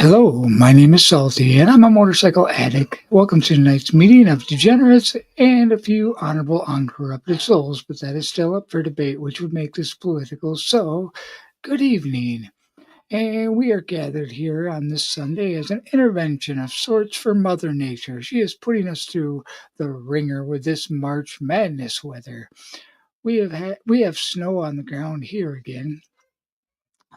Hello, my name is Salty, and I'm a motorcycle addict. Welcome to tonight's meeting of degenerates and a few honorable, uncorrupted souls, but that is still up for debate, which would make this political. So, good evening. And we are gathered here on this Sunday as an intervention of sorts for Mother Nature. She is putting us through the ringer with this March Madness weather. We have snow on the ground here again.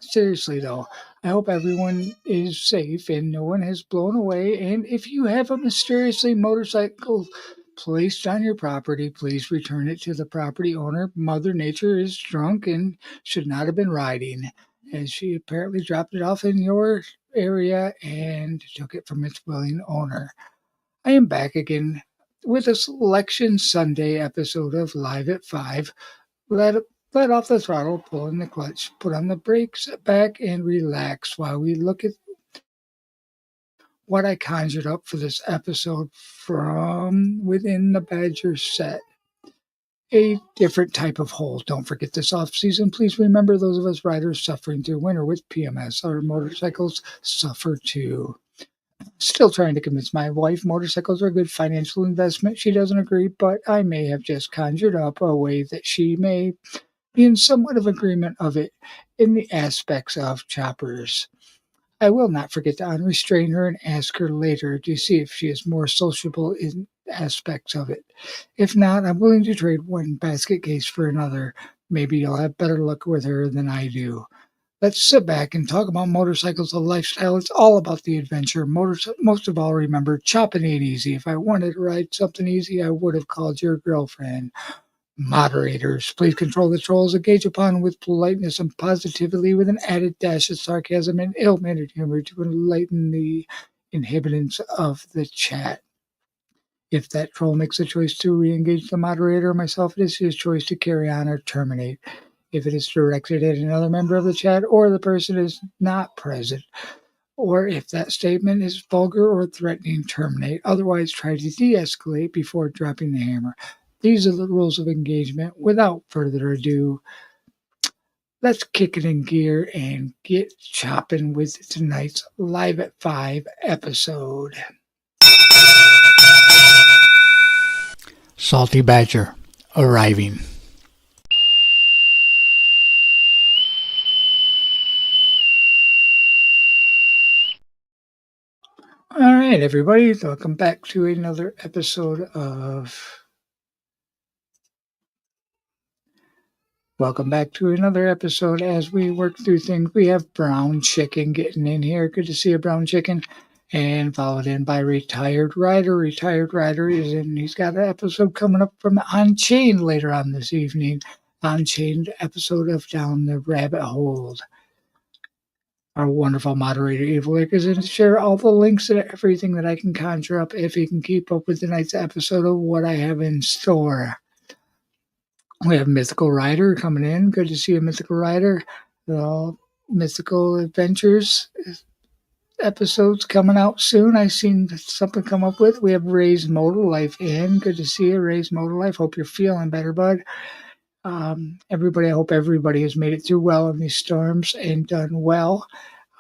Seriously, though, I hope everyone is safe and no one has blown away. And if you have a mysteriously motorcycle placed on your property, please return it to the property owner. Mother Nature is drunk and should not have been riding, as she apparently dropped it off in your area and took it from its willing owner. I am back again with a Selection Sunday episode of Live at 5. Let off the throttle, pull in the clutch, put on the brakes back, and relax while we look at what I conjured up for this episode from within the Badger set. A different type of hole. Don't forget this off season. Please remember those of us riders suffering through winter with PMS. Our motorcycles suffer too. Still trying to convince my wife motorcycles are a good financial investment. She doesn't agree, but I may have just conjured up a way that she may be in somewhat of agreement of it in the aspects of choppers. I will not forget to unrestrain her and ask her later to see if she is more sociable in aspects of it. If not, I'm willing to trade one basket case for another. Maybe you'll have better luck with her than I do. Let's sit back and talk about motorcycles, a lifestyle. It's all about the adventure. Most of all, remember, chopping ain't easy. If I wanted to ride something easy, I would have called your girlfriend. Moderators, please control the trolls, engage upon with politeness and positively with an added dash of sarcasm and ill-mannered humor to enlighten the inhabitants of the chat. If that troll makes a choice to re-engage the moderator or myself, it is his choice to carry on or terminate. If it is directed at another member of the chat or the person is not present, or if that statement is vulgar or threatening, terminate. Otherwise, try to de-escalate before dropping the hammer. These are the rules of engagement. Without further ado, let's kick it in gear and get chopping with tonight's Live at 5 episode. Salty Badger arriving. All right, everybody, welcome back to another episode of Welcome back to another episode. As we work through things, we have Brown Chicken getting in here. Good to see you, Brown Chicken. And followed in by Retired Rider. Retired Rider is in. He's got an episode coming up from Unchained later on this evening. Unchained episode of Down the Rabbit Hole. Our wonderful moderator, Evil Lick, is in to share all the links and everything that I can conjure up if he can keep up with tonight's episode of what I have in store. We have Mythical Rider coming in. Good to see you, Mythical Rider. Mythical Adventures episodes coming out soon. I seen something come up with. We have Ray's Motor Life in. Good to see you, Ray's Motor Life. Hope you're feeling better, bud. Everybody, I hope everybody has made it through well in these storms and done well.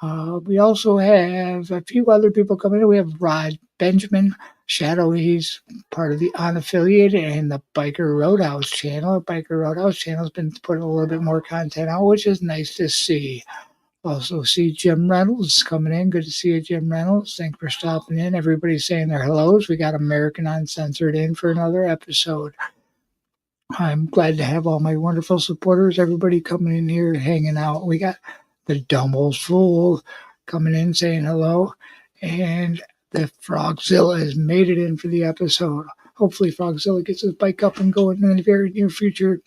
We also have a few other people coming in. We have Rod Benjamin Shadow. He's part of the unaffiliated and the Biker Roadhouse channel. The Biker Roadhouse channel has been putting a little bit more content out, which is nice to see. Also see Jim Reynolds coming in. Good to see you, Jim Reynolds. Thanks for stopping in. Everybody's saying their hellos. We got American Uncensored in for another episode. I'm glad to have all my wonderful supporters, everybody coming in here, hanging out. We got the Dumbbells Fool coming in saying hello, and the Frogzilla has made it in for the episode. Hopefully Frogzilla gets his bike up and going in the very near future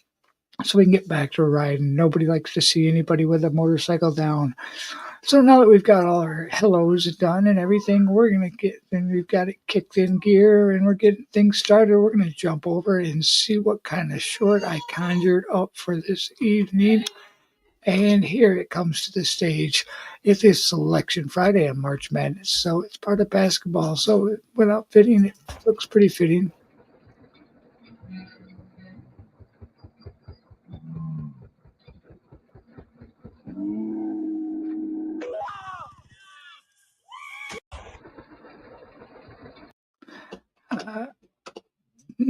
so we can get back to riding. Nobody likes to see anybody with a motorcycle down. So now that we've got all our hellos done and everything, we've got it kicked in gear and we're getting things started. We're going to jump over and see what kind of short I conjured up for this evening. And here it comes to the stage. It is Selection Friday on March Madness, so it's part of basketball. So without fitting, it looks pretty fitting.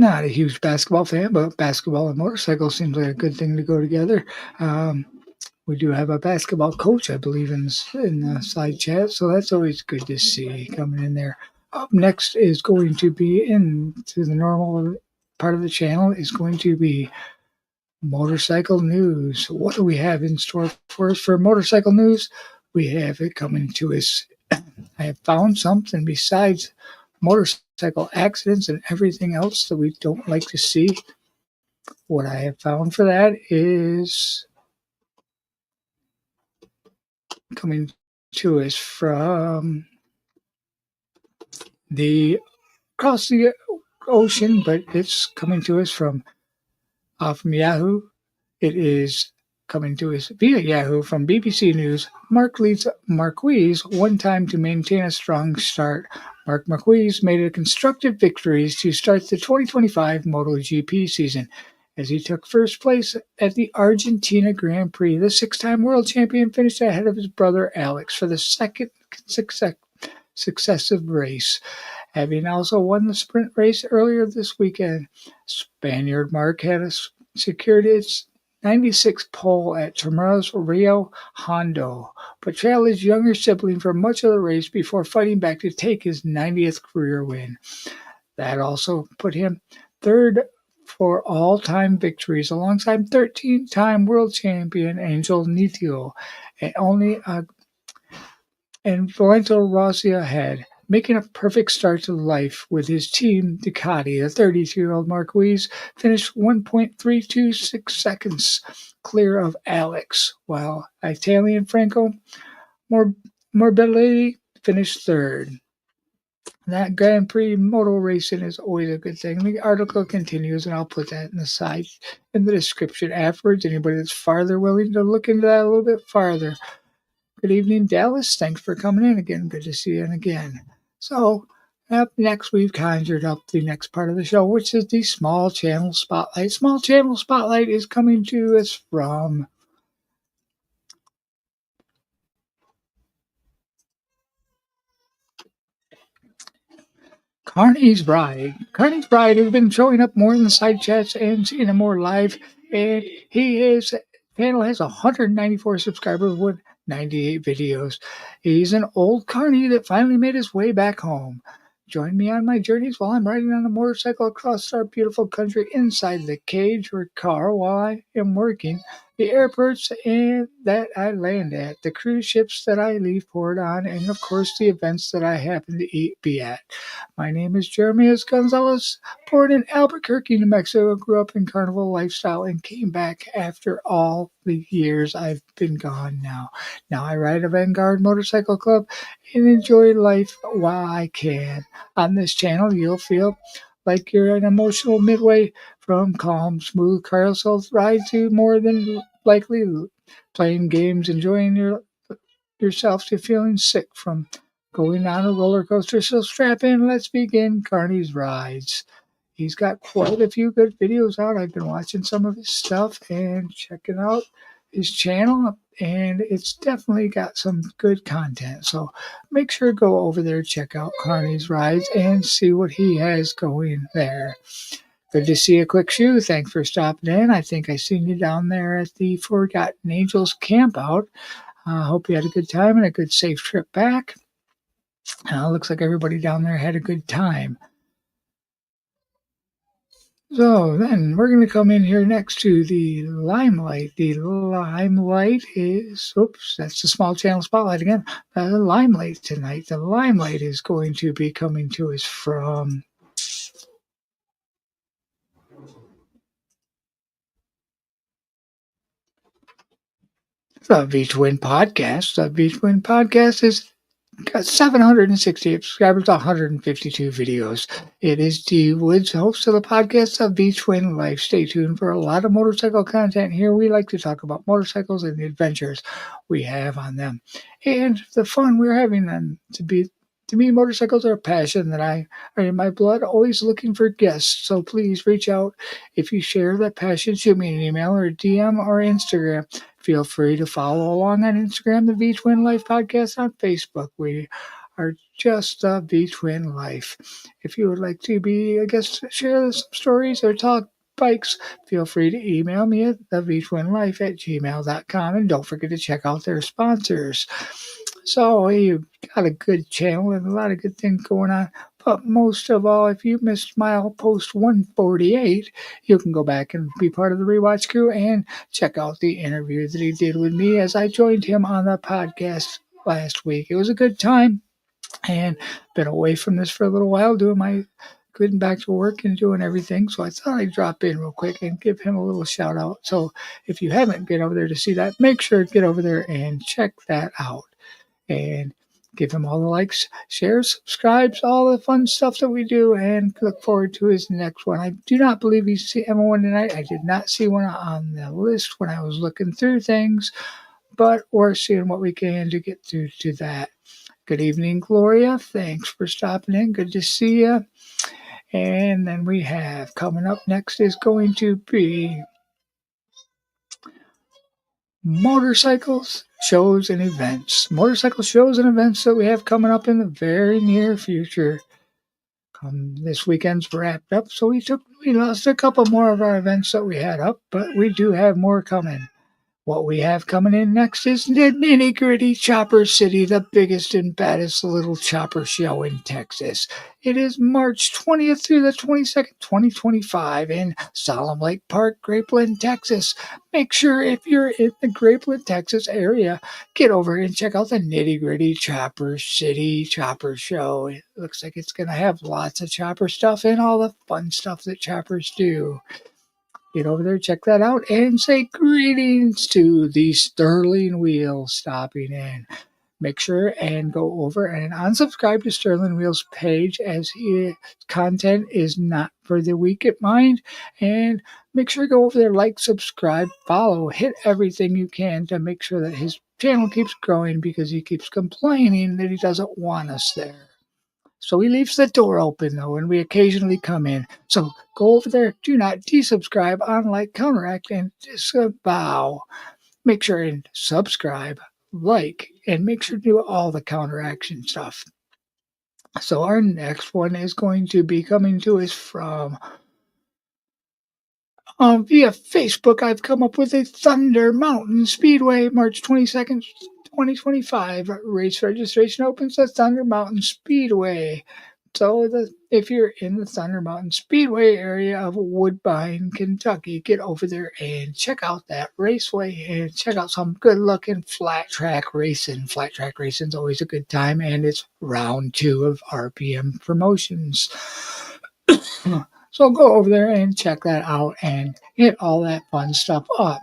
not a huge basketball fan, but basketball and motorcycles seems like a good thing to go together. We do have a basketball coach, I believe, in the side chat, so that's always good to see coming in there. Up next is going to be into the normal part of the channel is going to be motorcycle news. What do we have in store for us for motorcycle news? We have it coming to us. I have found something besides motorcycle accidents and everything else that we don't like to see. What I have found for that is coming to us from the across the ocean, but it's coming to us from Yahoo. It is coming to us via Yahoo from BBC News. Marquis one time to maintain a strong start. Marc Marquis made a constructive victories to start the 2025 MotoGP season as he took first place at the Argentina Grand Prix. The six-time world champion finished ahead of his brother Alex for the second successive race, having also won the sprint race earlier this weekend. Spaniard Marc had secured its 96th pole at Tomorrow's Rio Hondo, but trailed his younger sibling for much of the race before fighting back to take his 90th career win. That also put him third for all-time victories alongside 13-time world champion Angel Nitio and Valentino Rossi ahead, making a perfect start to life with his team Ducati. The 32-year-old Marquis finished 1.326 seconds clear of Alex, while Italian Franco Morbidelli finished third. That Grand Prix moto racing is always a good thing. The article continues, and I'll put that in the description afterwards. Anybody that's farther willing to look into that a little bit farther. Good evening, Dallas. Thanks for coming in again. Good to see you again. So, up next, we've conjured up the next part of the show, which is the Small Channel Spotlight. Small Channel Spotlight is coming to us from Carney's Bride. Carney's Bride has been showing up more in the side chats and seeing him more live, and his channel has 194 subscribers with 98 videos. He's an old carny that finally made his way back home. Join me on my journeys while I'm riding on a motorcycle across our beautiful country inside the cage or car while I am working, the airports that I land at, the cruise ships that I leave port on, and of course the events that I happen to be at. My name is Jeremias Gonzalez, born in Albuquerque, New Mexico, grew up in carnival lifestyle and came back after all the years I've been gone now. Now I ride a Vanguard Motorcycle Club and enjoy life while I can. On this channel, you'll feel like you're an emotional midway from calm, smooth carousel ride to more than likely playing games, enjoying yourself to feeling sick from going on a roller coaster. So strap in, let's begin Carney's Rides. He's got quite a few good videos out. I've been watching some of his stuff and checking out his channel, and it's definitely got some good content. So make sure to go over there, check out Carney's Rides, and see what he has going there. Good to see you, Quick Shoe. Thanks for stopping in. I think I seen you down there at the Forgotten Angels camp out. Hope you had a good time and a good safe trip back. Looks like everybody down there had a good time. So then we're going to come in here next to the Limelight. The Limelight is, that's the Small Channel Spotlight again. The Limelight tonight. The Limelight is going to be coming to us from the V-Twin Podcast. The V-Twin Podcast is got 768 subscribers, 152 videos. It is D Woods, host of the podcast of V-Twin Life. Stay tuned for a lot of motorcycle content here. We like to talk about motorcycles and the adventures we have on them and the fun we're having them. To me, motorcycles are a passion that I are in my blood, always looking for guests. So please reach out if you share that passion. Shoot me an email or a DM or Instagram. Feel free to follow along on Instagram, the V-Twin Life Podcast, on Facebook. We are just the V-Twin life. If you would like to be a guest, share some stories, or talk bikes, feel free to email me at thevtwinlife@gmail.com, and don't forget to check out their sponsors. So you've got a good channel and a lot of good things going on. But most of all, if you missed mile post 148, you can go back and be part of the rewatch crew and check out the interview that he did with me as I joined him on the podcast last week. It was a good time, and been away from this for a little while, getting back to work and doing everything. So I thought I'd drop in real quick and give him a little shout out. So if you haven't been over there to see that, make sure to get over there and check that out. And give him all the likes, shares, subscribes, all the fun stuff that we do, and look forward to his next one. I do not believe he's having one tonight. I did not see one on the list when I was looking through things, but we're seeing what we can to get through to that. Good evening, Gloria. Thanks for stopping in. Good to see you. And then we have coming up next is going to be motorcycles, shows, and events. Motorcycle shows and events that we have coming up in the very near future. This weekend's wrapped up, so we lost a couple more of our events that we had up, but we do have more coming. What we have coming in next is the Nitty Gritty Chopper City, the biggest and baddest little chopper show in Texas. It is March 20th through the 22nd, 2025 in Solemn Lake Park, Grapeland, Texas. Make sure if you're in the Grapeland, Texas area, get over and check out the Nitty Gritty Chopper City Chopper Show. It looks like it's going to have lots of chopper stuff and all the fun stuff that choppers do. Get over there, check that out, and say greetings to the Sterling Wheel stopping in. Make sure and go over and unsubscribe to Sterling Wheel's page, as his content is not for the weak at mind. And make sure to go over there, like, subscribe, follow, hit everything you can to make sure that his channel keeps growing, because he keeps complaining that he doesn't want us there. So he leaves the door open, though, and we occasionally come in. So go over there. Do not desubscribe, unlike, counteract, and disavow. Make sure and subscribe, like, and make sure to do all the counteraction stuff. So our next one is going to be coming to us from via Facebook. I've come up with a Thunder Mountain Speedway, March 22nd, 2025. Race registration opens at Thunder Mountain Speedway. So if you're in the Thunder Mountain Speedway area of Woodbine, Kentucky, get over there and check out that raceway and check out some good-looking flat track racing. Flat track racing is always a good time, and it's round 2 of RPM promotions. So go over there and check that out and hit all that fun stuff up.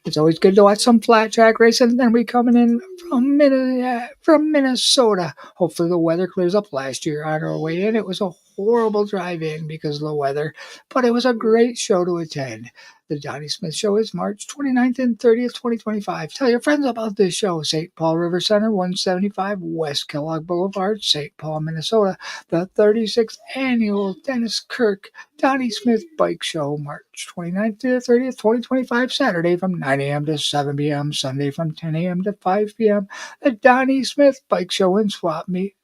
It's always good to watch some flat track racing. And then we coming in from Minnesota. Hopefully the weather clears up. Last year on our way in, it was a horrible drive in because of the weather, but it was a great show to attend. The Donnie Smith Show is March 29th and 30th, 2025. Tell your friends about this show. St. Paul River Center, 175 West Kellogg Boulevard, St. Paul, Minnesota. The 36th Annual Dennis Kirk Donnie Smith Bike Show, March 29th to the 30th, 2025, Saturday from 9 a.m. to 7 p.m., Sunday from 10 a.m. to 5 p.m. The Donnie Smith Bike Show and Swap Meet.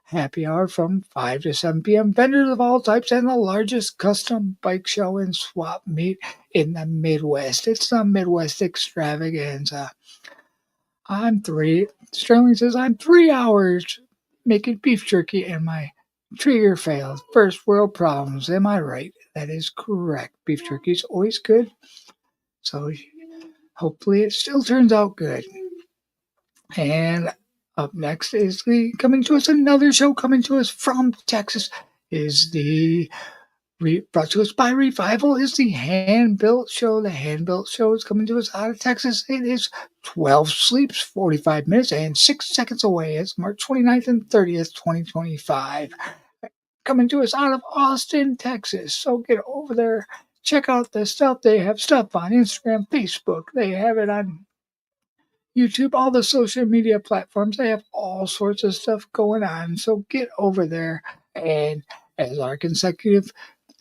Happy hour from 5 to 7 p.m. Vendors of all types and the largest custom bike show and swap meet in the Midwest. It's the Midwest Extravaganza. Sterling says, I'm 3 hours making beef jerky and my trigger failed. First world problems. Am I right? That is correct. Beef jerky is always good. So hopefully it still turns out good. And up next is another show coming to us from Texas. Brought to us by Revival is the Hand-Built Show. The Hand-Built Show is coming to us out of Texas. It is 12 sleeps, 45 minutes, and 6 seconds away. It's March 29th and 30th, 2025. Coming to us out of Austin, Texas. So get over there, check out the stuff. They have stuff on Instagram, Facebook. They have it on YouTube, all the social media platforms. They have all sorts of stuff going on. So get over there, and as our consecutive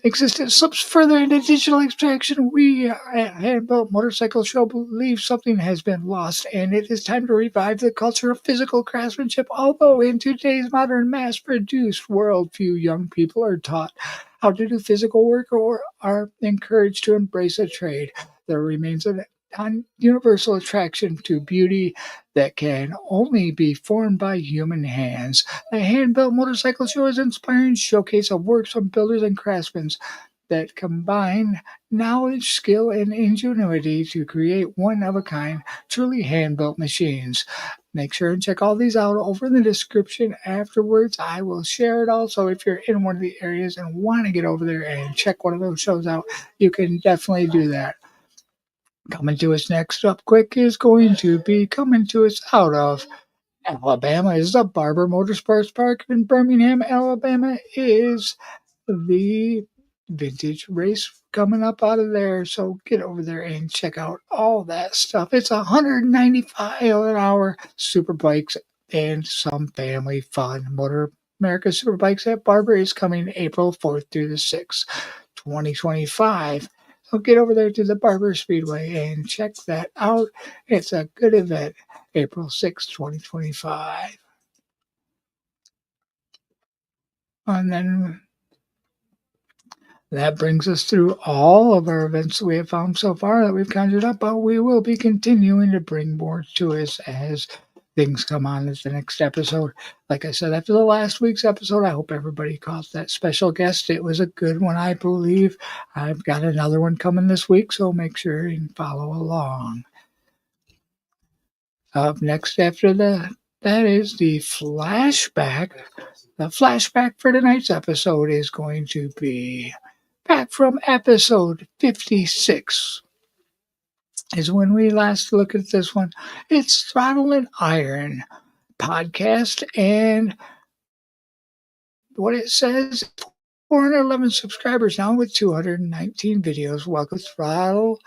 existence slips further into digital extraction, we at Handbuilt Motorcycle Show believe something has been lost, and it is time to revive the culture of physical craftsmanship. Although in today's modern mass-produced world, few young people are taught how to do physical work or are encouraged to embrace a trade, there remains an universal attraction to beauty that can only be formed by human hands. The Hand-Built Motorcycle Show is an inspiring showcase of works from builders and craftsmen that combine knowledge, skill, and ingenuity to create one-of-a-kind, truly hand-built machines. Make sure and check all these out over in the description afterwards. I will share it all, so if you're in one of the areas and want to get over there and check one of those shows out, you can definitely do that. Coming to us next up quick is going to be coming to us out of Alabama is the Barber Motorsports Park in Birmingham, Alabama is the vintage race coming up out of there. So get over there and check out all that stuff. It's 195 an hour super bikes and some family fun. Motor America Superbikes at Barber is coming April 4th through the 6th, 2025. So get over there to the Barber Speedway and check that out. It's a good event. April 6th, 2025. And then that brings us through all of our events that we have found so far that we've conjured up, but we will be continuing to bring more to us as things come on as the next episode. Like I said, after the last week's episode, I hope everybody caught that special guest. It was a good one, I believe. I've got another one coming this week, so make sure you follow along. Up next after that is the flashback. The flashback for tonight's episode is going to be back from episode 56. Is when we last looked at this one. It's Throttle and Iron podcast, and what it says, 411 subscribers now with 219 videos. Welcome to Throttle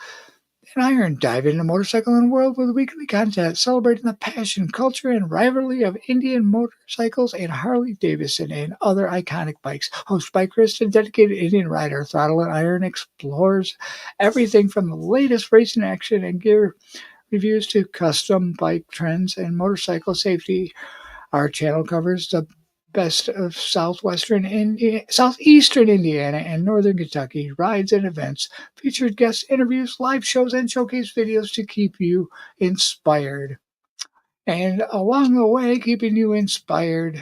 and Iron. Dive into motorcycle and world with weekly content celebrating the passion, culture, and rivalry of Indian motorcycles and Harley Davidson and other iconic bikes. Host bikerist and dedicated Indian rider, Throttle and Iron explores everything from the latest racing action and gear reviews to custom bike trends and motorcycle safety. Our channel covers the best of southeastern Indiana and northern Kentucky, rides and events, featured guest interviews, live shows, and showcase videos to keep you inspired. And along the way, keeping you inspired.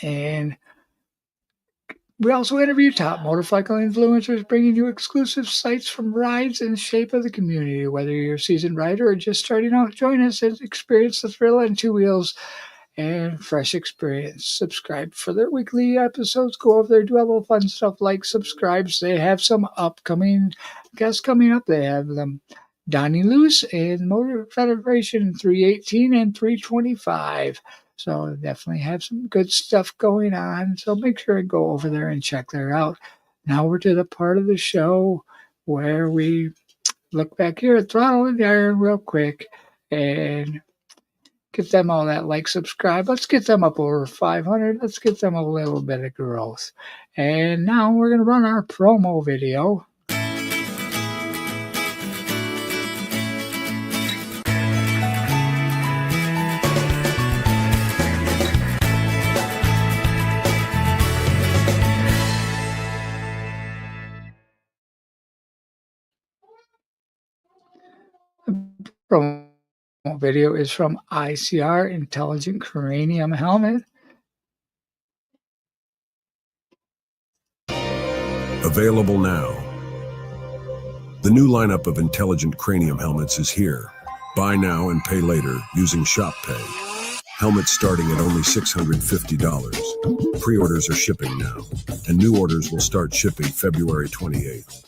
And we also interview top motorcycle influencers, bringing you exclusive sights from rides and shape of the community. Whether you're a seasoned rider or just starting out, join us and experience the thrill and two wheels and fresh experience. Subscribe for their weekly episodes. Go over there, do a little fun stuff like subscribe. They have some upcoming guests coming up. They have them Donnie Luce and Motor Federation 318 and 325. So definitely have some good stuff going on. So make sure and go over there and check that out. Now we're to the part of the show where we look back here at Throttle and Iron real quick and get them all that like, subscribe. Let's get them up over 500. Let's get them a little bit of growth. And now we're going to run our promo video. The promo video is from ICR Intelligent Cranium Helmet. Available now. The new lineup of Intelligent Cranium helmets is here. Buy now and pay later using Shop Pay. Helmets starting at only $650. Pre-orders are shipping now, and new orders will start shipping February 28th.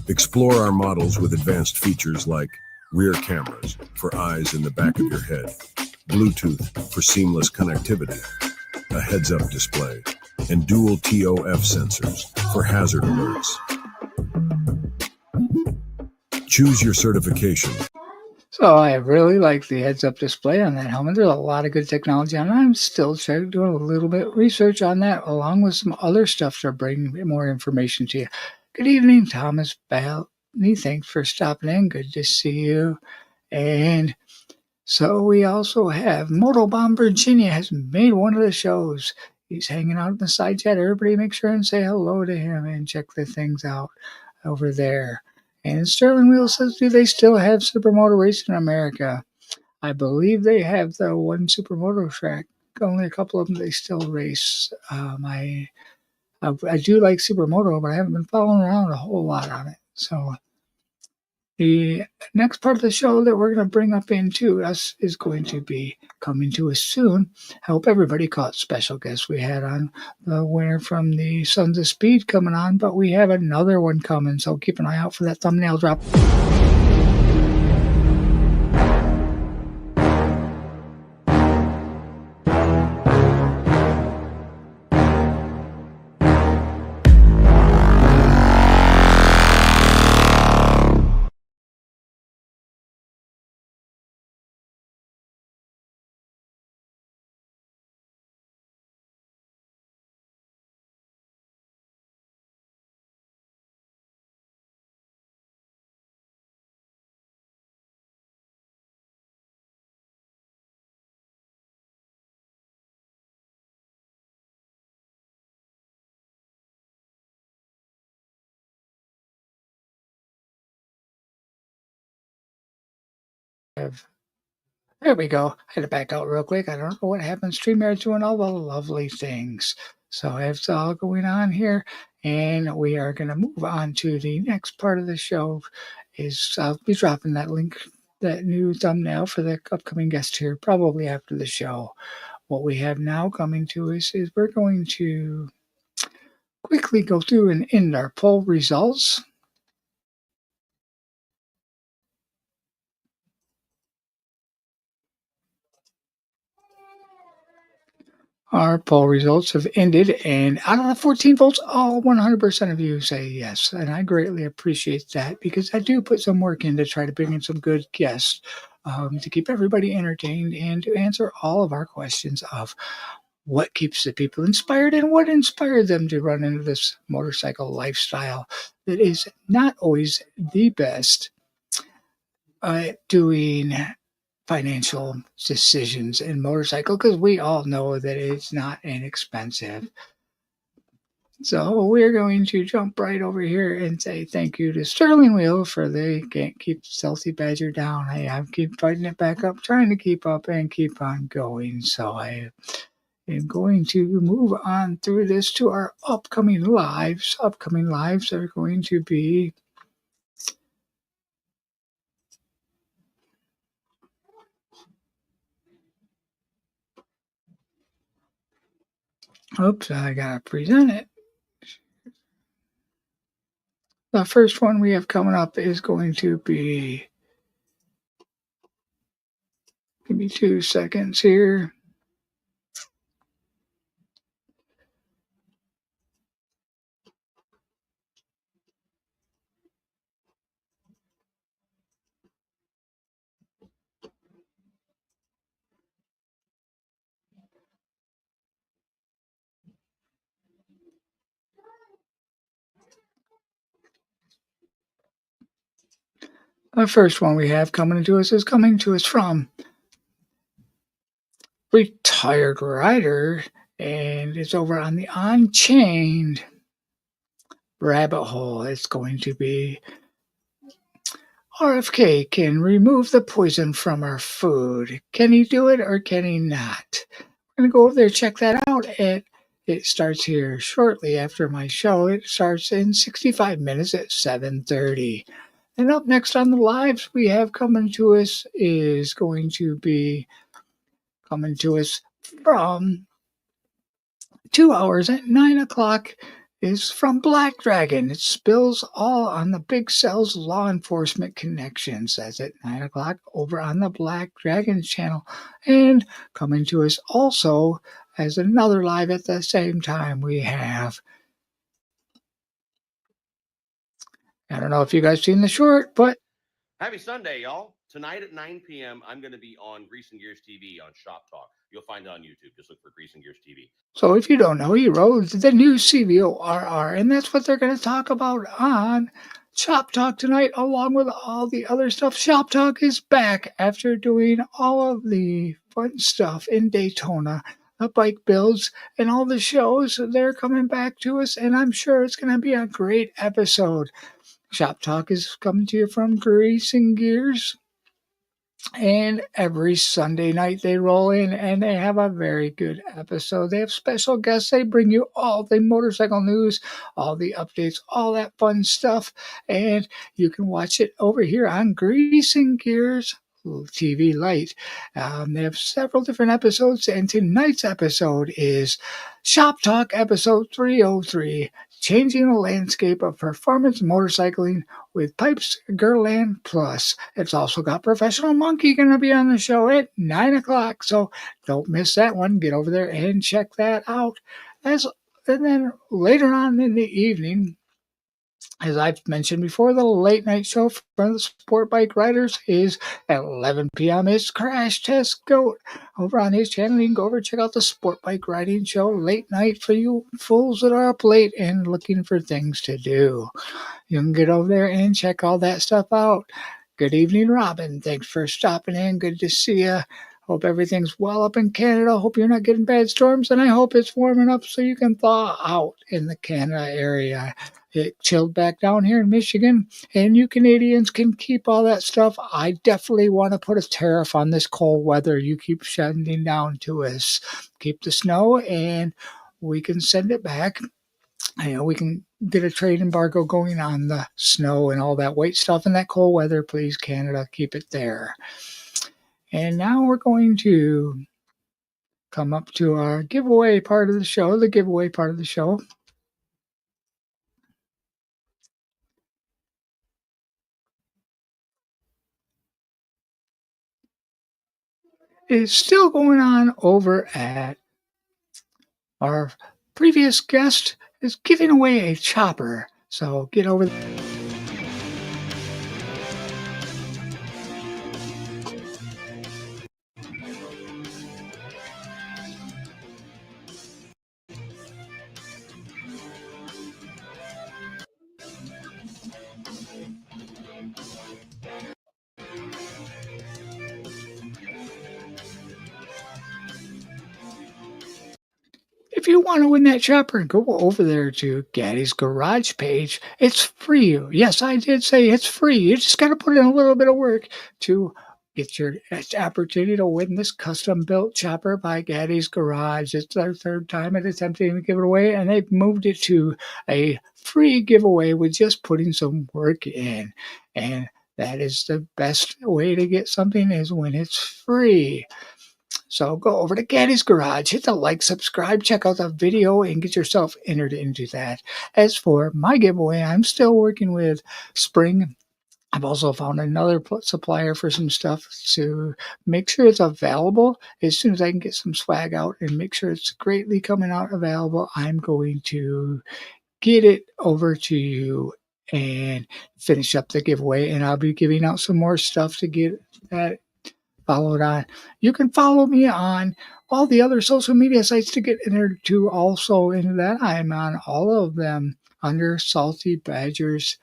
Explore our models with advanced features like rear cameras for eyes in the back of your head, Bluetooth for seamless connectivity, a heads-up display, and dual TOF sensors for hazard alerts. Choose your certification. So I really like the heads-up display on that helmet. There's a lot of good technology on it. I'm still doing a little bit of research on that, along with some other stuff to bring more information to you. Good evening, Thomas Balney. Thanks for stopping in. Good to see you. And so we also have Motobomb Virginia has made one of the shows. He's hanging out in the side chat. Everybody make sure and say hello to him and check the things out over there. And Sterling Wheel says, do they still have Supermoto Race in America? I believe they have the one Supermoto track. Only a couple of them they still race. I do like Supermoto, but I haven't been following around a whole lot on it. So the next part of the show that we're going to bring up into us is going to be coming to us soon. I hope everybody caught special guests we had on the winner from the Sons of Speed coming on, but we have another one coming, so keep an eye out for that thumbnail drop. There we go. I had to back out real quick. I don't know what happened. StreamYard's doing all the lovely things. So it's all going on here. And we are going to move on to the next part of the show. I'll be dropping that link, that new thumbnail for the upcoming guest here, probably after the show. What we have now coming to us is we're going to quickly go through and end our poll results. Our poll results have ended, and out of the 14 votes, all 100% of you say yes. And I greatly appreciate that because I do put some work in to try to bring in some good guests to keep everybody entertained and to answer all of our questions of what keeps the people inspired and what inspired them to run into this motorcycle lifestyle that is not always the best at doing financial decisions in motorcycle because we all know that it's not inexpensive. So we're going to jump right over here and say thank you to Sterling Wheel for they can't keep Stealthy Badger down. I keep fighting it back up, trying to keep up and keep on going. So I am going to move on through this to our upcoming lives. Upcoming lives are going to be oops, I gotta present it. The first one we have coming up is going to be, give me 2 seconds here. The first one we have coming to us is coming to us from Retired Rider, and it's over on the Unchained rabbit hole. It's going to be RFK can remove the poison from our food. Can he do it or can he not? I'm going to go over there, check that out. It starts here shortly after my show. It starts in 65 minutes at 7:30. And up next on the lives we have coming to us is going to be coming to us from 2 hours at 9 o'clock is from Black Dragon. It spills all on the Big Cell's law enforcement connections. That's at 9 o'clock over on the Black Dragon channel. And coming to us also as another live at the same time, we have, I don't know if you guys seen the short, but Happy Sunday, y'all. Tonight at 9 p.m., I'm going to be on Grease and Gears TV on Shop Talk. You'll find it on YouTube. Just look for Grease and Gears TV. So if you don't know, he wrote the new CVORR, and that's what they're going to talk about on Shop Talk tonight, along with all the other stuff. Shop Talk is back after doing all of the fun stuff in Daytona, the bike builds, and all the shows. They're coming back to us, and I'm sure it's going to be a great episode. Shop Talk is coming to you from Grease and Gears. And every Sunday night they roll in and they have a very good episode. They have special guests. They bring you all the motorcycle news, all the updates, all that fun stuff. And you can watch it over here on Grease and Gears TV Light. They have several different episodes, and tonight's episode is Shop Talk episode 303, Changing the Landscape of Performance Motorcycling with Pipes Gerland Plus. It's also got Professional Monkey going to be on the show at 9 o'clock, so don't miss that one. Get over there and check that out. And then later on in the evening, as I've mentioned before, the late night show for the sport bike riders is at 11 p.m. It's Crash Test Goat over on his channel. You can go over and check out the sport bike riding show late night for you fools that are up late and looking for things to do. You can get over there and check all that stuff out. Good evening, Robin. Thanks for stopping in. Good to see you. Hope everything's well up in Canada. Hope you're not getting bad storms, and I hope it's warming up so you can thaw out in the Canada area. It chilled back down here in Michigan, and you Canadians can keep all that stuff. I definitely want to put a tariff on this cold weather you keep sending down to us. Keep the snow, and we can send it back. We can get a trade embargo going on the snow and all that white stuff and that cold weather. Please, Canada, keep it there. And now we're going to come up to our giveaway part of the show, the giveaway part of the show. Is still going on over at our previous guest is giving away a chopper. So get over there. If you want to win that chopper, go over there to Gaddy's Garage page. It's free. Yes, I did say it's free. You just got to put in a little bit of work to get your opportunity to win this custom-built chopper by Gaddy's Garage. It's their third time at attempting to give it away, and they've moved it to a free giveaway with just putting some work in. And that is the best way to get something is when it's free. So go over to Gaddy's Garage, hit the like, subscribe, check out the video, and get yourself entered into that. As for my giveaway, I'm still working with Spring. I've also found another supplier for some stuff to make sure it's available. As soon as I can get some swag out and make sure it's greatly coming out available, I'm going to get it over to you and finish up the giveaway. And I'll be giving out some more stuff to get that followed on. You can follow me on all the other social media sites to get entered to also into that. I'm on all of them under Salty Badger's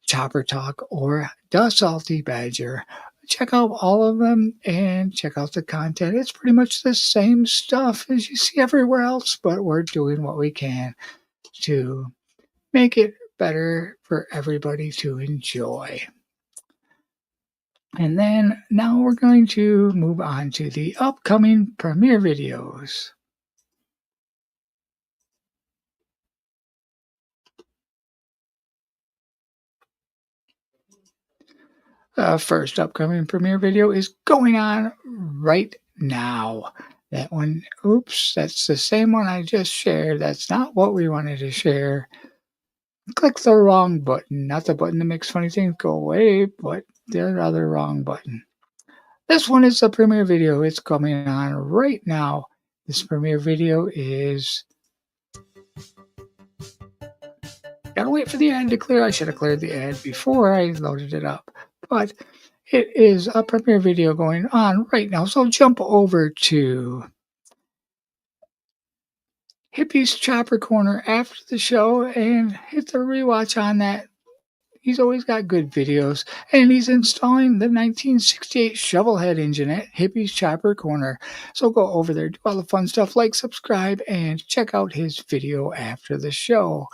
Chopper Talk or The Salty Badger. Check out all of them and check out the content. It's pretty much the same stuff as you see everywhere else, but we're doing what we can to make it better for everybody to enjoy. And then now we're going to move on to the upcoming premiere videos. The first upcoming premiere video is going on right now. That one, oops, that's the same one I just shared. That's not what we wanted to share. Click the wrong button, not the button that makes funny things go away, but the other wrong button. This one is the premiere video. It's coming on right now. This premiere video is... Gotta wait for the ad to clear. I should have cleared the ad before I loaded it up. But it is a premiere video going on right now. So jump over to Hippie's Chopper Corner after the show and hit the rewatch on that. He's always got good videos, and he's installing the 1968 Shovelhead engine at Hippie's Chopper Corner. So go over there, do all the fun stuff, like, subscribe, and check out his video after the show.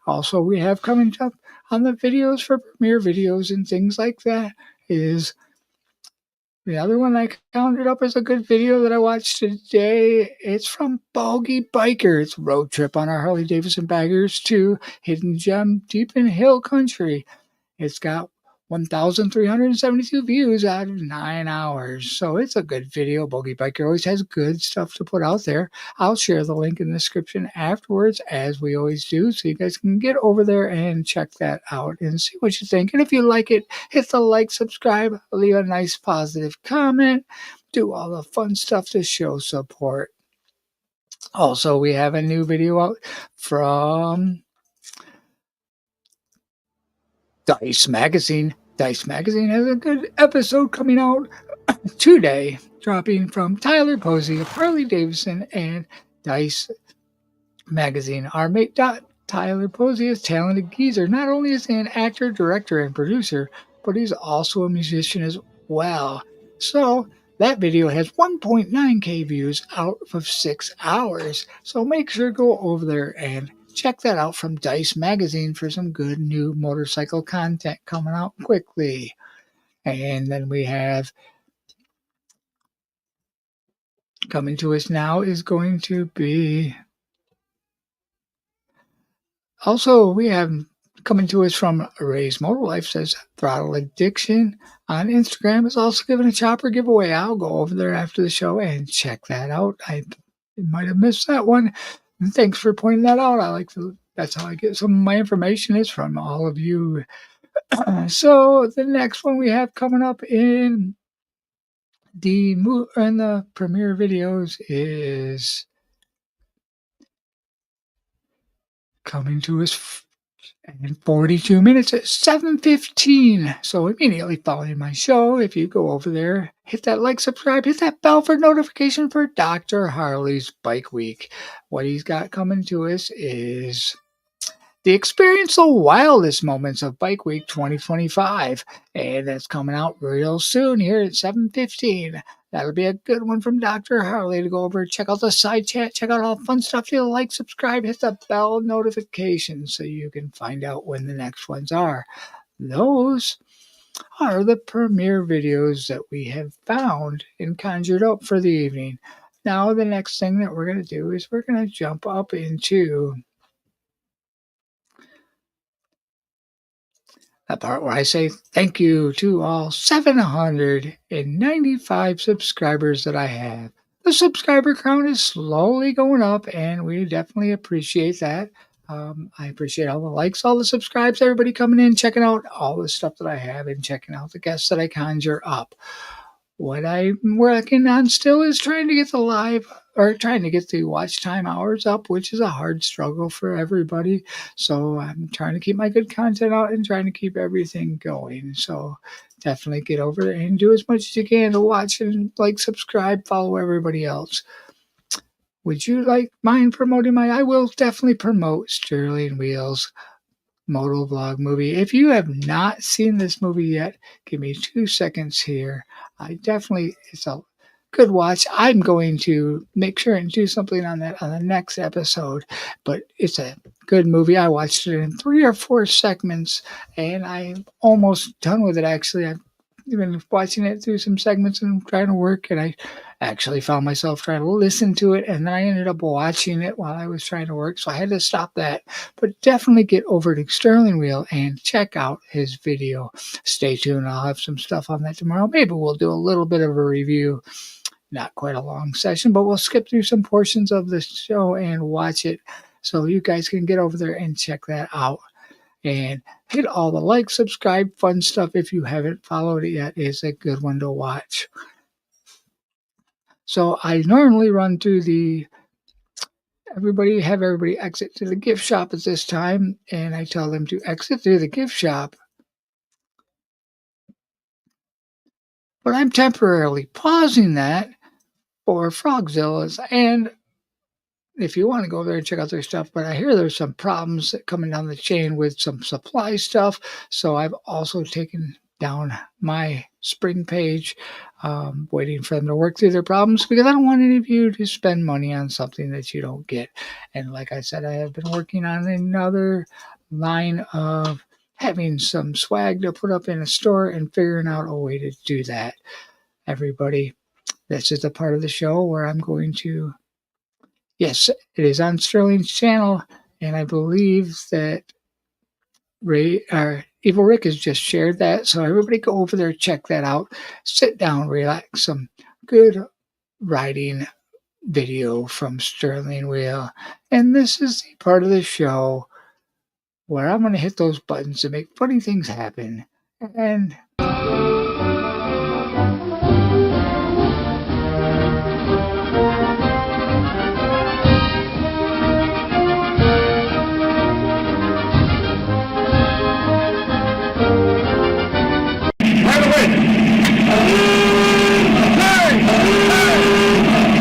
Also, we have coming up on the videos for premiere videos and things like that is the other one I counted up as a good video that I watched today. It's from Bogey Biker. It's Road Trip on our Harley Davidson Baggers to Hidden Gem Deep in Hill Country. It's got 1,372 views out of 9 hours. So it's a good video. Bogey Biker always has good stuff to put out there. I'll share the link in the description afterwards, as we always do, so you guys can get over there and check that out and see what you think. And if you like it, hit the like, subscribe, leave a nice positive comment, do all the fun stuff to show support. Also, we have a new video out from Dice Magazine. Dice Magazine has a good episode coming out today, dropping from Tyler Posey of Harley Davidson and Dice Magazine. Our mate Tyler Posey is a talented geezer. Not only is he an actor, director, and producer, but he's also a musician as well. So that video has 1.9K views out of 6 hours. So make sure to go over there and check that out from Dice Magazine for some good new motorcycle content coming out quickly. And then we have coming to us now is going to be also we have coming to us from Ray's Motor Life says Throttle Addiction on Instagram is also giving a chopper giveaway. I'll go over there after the show and check that out. I might have missed that one. And thanks for pointing that out. That's how I get some of my information is from all of you. So the next one we have coming up in the premiere videos is coming to us in 42 minutes at 7:15. So immediately following my show, if you go over there, hit that like, subscribe, hit that bell for notification for Dr. Harley's Bike Week. What he's got coming to us is the Experience the Wildest Moments of Bike Week 2025. And that's coming out real soon here at 7:15. That'll be a good one from Dr. Harley to go over. Check out the side chat. Check out all the fun stuff. You like, subscribe, hit the bell notification so you can find out when the next ones are. Those are the premiere videos that we have found and conjured up for the evening. Now, the next thing that we're going to do is we're going to jump up into that part where I say thank you to all 795 subscribers that I have. The subscriber count is slowly going up, and we definitely appreciate that. I appreciate all the likes, all the subscribes, everybody coming in, checking out all the stuff that I have, and checking out the guests that I conjure up. What I'm working on still is trying to get the watch time hours up, which is a hard struggle for everybody. So I'm trying to keep my good content out and trying to keep everything going. So definitely get over there and do as much as you can to watch and like, subscribe, follow everybody else. Would you like mind promoting I will definitely promote Sterling Wheels Moto Vlog movie. If you have not seen this movie yet, give me 2 seconds here. It's a good watch. I'm going to make sure and do something on that on the next episode, but it's a good movie. I watched it in 3 or 4 segments, and I'm almost done with it, actually. I've been watching it through some segments and trying to work, and I actually found myself trying to listen to it, and then I ended up watching it while I was trying to work, so I had to stop that. But definitely get over to Sterling Wheel and check out his video. Stay tuned. I'll have some stuff on that tomorrow. Maybe we'll do a little bit of a review. Not quite a long session, but we'll skip through some portions of the show and watch it so you guys can get over there and check that out. And hit all the like, subscribe, fun stuff. If you haven't followed it yet, it's a good one to watch. So I normally run to everybody exit to the gift shop at this time, and I tell them to exit through the gift shop but I'm temporarily pausing that for Frogzilla's. And if you want to go there and check out their stuff, but I hear there's some problems coming down the chain with some supply stuff. So I've also taken down my spring page, waiting for them to work through their problems, because I don't want any of you to spend money on something that you don't get. And like I said, I have been working on another line of having some swag to put up in a store and figuring out a way to do that. Everybody, this is the part of the show where I'm going to, yes, it is on Sterling's channel, and I believe that Evil Rick has just shared that. So everybody go over there, check that out, sit down, relax, some good riding video from Sterling Wheel. And this is the part of the show where I'm going to hit those buttons to make funny things happen. And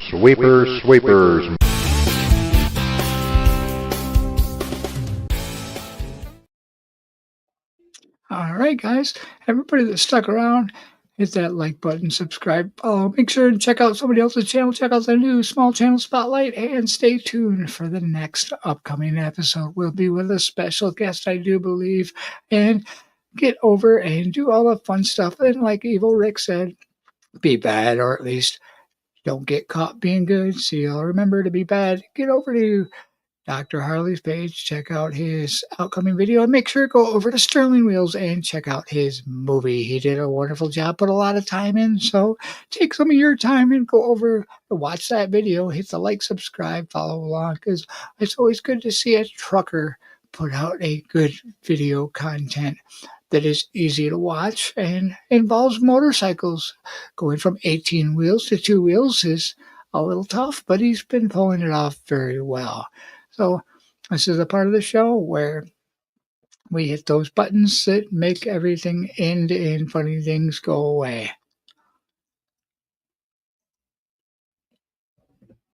Sweepers, sweepers. all right, guys, everybody that stuck around, hit that like button, subscribe, follow. Make sure to check out somebody else's channel, check out the new small channel spotlight, and stay tuned for the next upcoming episode. We'll be with a special guest, I do believe, and get over and do all the fun stuff. And like Evil Rick said, be bad, or at least don't get caught being good. So you'll remember to be bad. Get over to Dr. Harley's page, check out his outcoming video, and make sure to go over to Sterling Wheels and check out his movie. He did a wonderful job, put a lot of time in, so take some of your time and go over and watch that video. Hit the like, subscribe, follow along, because it's always good to see a trucker put out a good video content that is easy to watch and involves motorcycles. Going from 18 wheels to 2 wheels is a little tough, but he's been pulling it off very well. So this is a part of the show where we hit those buttons that make everything end and funny things go away.